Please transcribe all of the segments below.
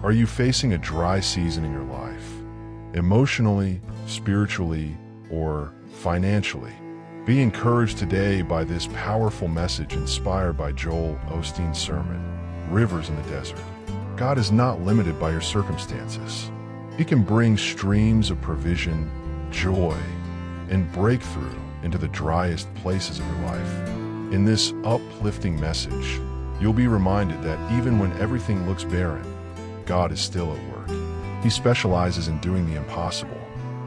Are you facing a dry season in your life? Emotionally, spiritually, or financially? Be encouraged today by this powerful message inspired by Joel Osteen's sermon, Rivers in the Desert. God is not limited by your circumstances. He can bring streams of provision, joy, and breakthrough into the driest places of your life. In this uplifting message, you'll be reminded that even when everything looks barren, God is still at work. He specializes in doing the impossible.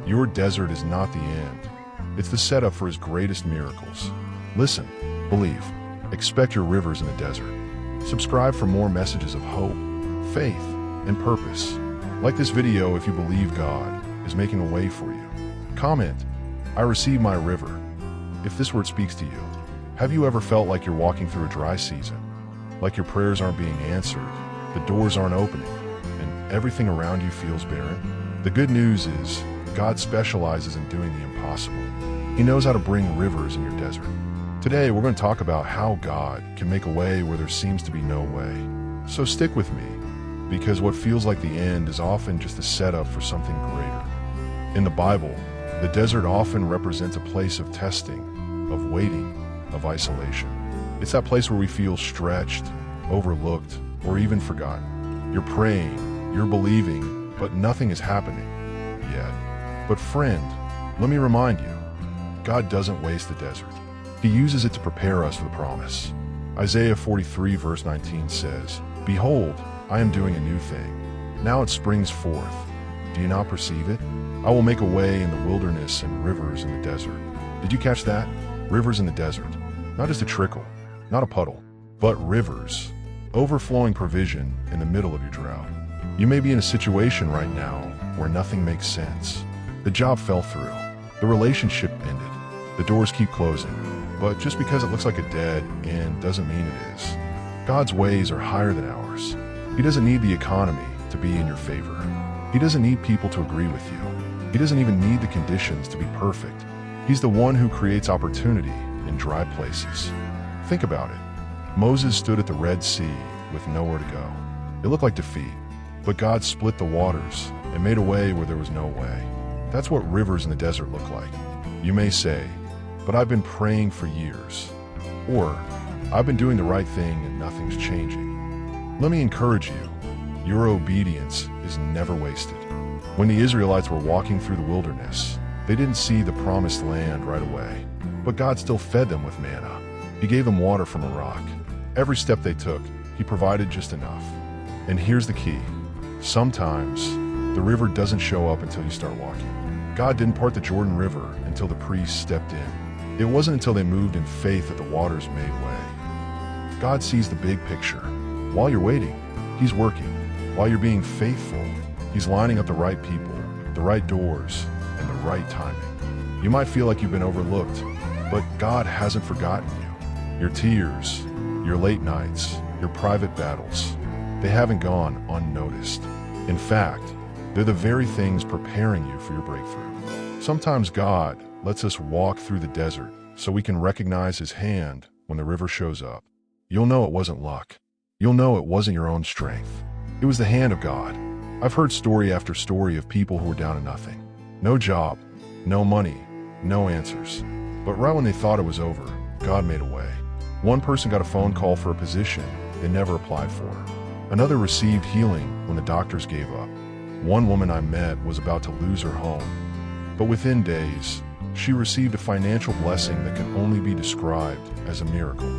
Your desert is not the end. It's the setup for His greatest miracles. Listen, believe, expect your rivers in the desert. Subscribe for more messages of hope, faith, and purpose. Like this video if you believe God is making a way for you. Comment, I receive my river, if this word speaks to you. Have you ever felt like you're walking through a dry season? Like your prayers aren't being answered, the doors aren't opening, and everything around you feels barren? The good news is, God specializes in doing the impossible. He knows how to bring rivers in your desert. Today, we're going to talk about how God can make a way where there seems to be no way. So stick with me, because what feels like the end is often just a setup for something greater. In the Bible, the desert often represents a place of testing, of waiting, of isolation. It's that place where we feel stretched, overlooked, or even forgotten. You're praying, you're believing, but nothing is happening yet. But friend, let me remind you, God doesn't waste the desert. He uses it to prepare us for the promise. Isaiah 43 verse 19 says, "Behold, I am doing a new thing. Now it springs forth. Do you not perceive it? I will make a way in the wilderness and rivers in the desert." Did you catch that? Rivers in the desert. Not just a trickle, not a puddle, but rivers. Overflowing provision in the middle of your drought. You may be in a situation right now where nothing makes sense. The job fell through. The relationship ended. The doors keep closing. But just because it looks like a dead end doesn't mean it is. God's ways are higher than ours. He doesn't need the economy to be in your favor. He doesn't need people to agree with you. He doesn't even need the conditions to be perfect. He's the one who creates opportunity in dry places. Think about it. Moses stood at the Red Sea with nowhere to go. It looked like defeat, but God split the waters and made a way where there was no way. That's what rivers in the desert look like. You may say, "But I've been praying for years," or "I've been doing the right thing and nothing's changing." Let me encourage you, your obedience is never wasted. When the Israelites were walking through the wilderness, they didn't see the promised land right away, but God still fed them with manna. He gave them water from a rock. Every step they took, He provided just enough. And here's the key. Sometimes, the river doesn't show up until you start walking. God didn't part the Jordan River until the priests stepped in. It wasn't until they moved in faith that the waters made way. God sees the big picture. While you're waiting, He's working. While you're being faithful, He's lining up the right people, the right doors, and the right timing. You might feel like you've been overlooked, but God hasn't forgotten you. Your tears, your late nights, your private battles, they haven't gone unnoticed. In fact, they're the very things preparing you for your breakthrough. Sometimes God lets us walk through the desert so we can recognize His hand when the river shows up. You'll know it wasn't luck. You'll know it wasn't your own strength. It was the hand of God. I've heard story after story of people who were down to nothing. No job, no money, no answers. But right when they thought it was over, God made a way. One person got a phone call for a position they never applied for. Another received healing when the doctors gave up. One woman I met was about to lose her home. But within days, she received a financial blessing that can only be described as a miracle.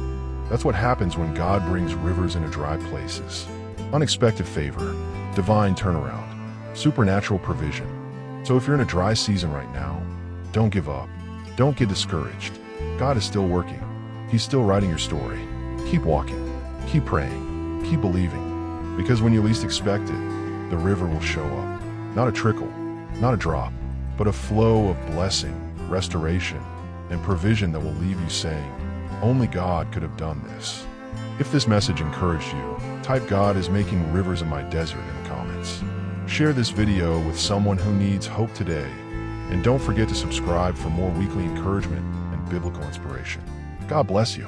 That's what happens when God brings rivers into dry places. Unexpected favor, divine turnaround, supernatural provision. So if you're in a dry season right now, don't give up. Don't get discouraged. God is still working. He's still writing your story. Keep walking. Keep praying. Keep believing. Because when you least expect it, the river will show up. Not a trickle, not a drop, but a flow of blessing, restoration, and provision that will leave you saying, "Only God could have done this." If this message encouraged you, type "God is making rivers in my desert" in the comments. Share this video with someone who needs hope today. And don't forget to subscribe for more weekly encouragement and biblical inspiration. God bless you.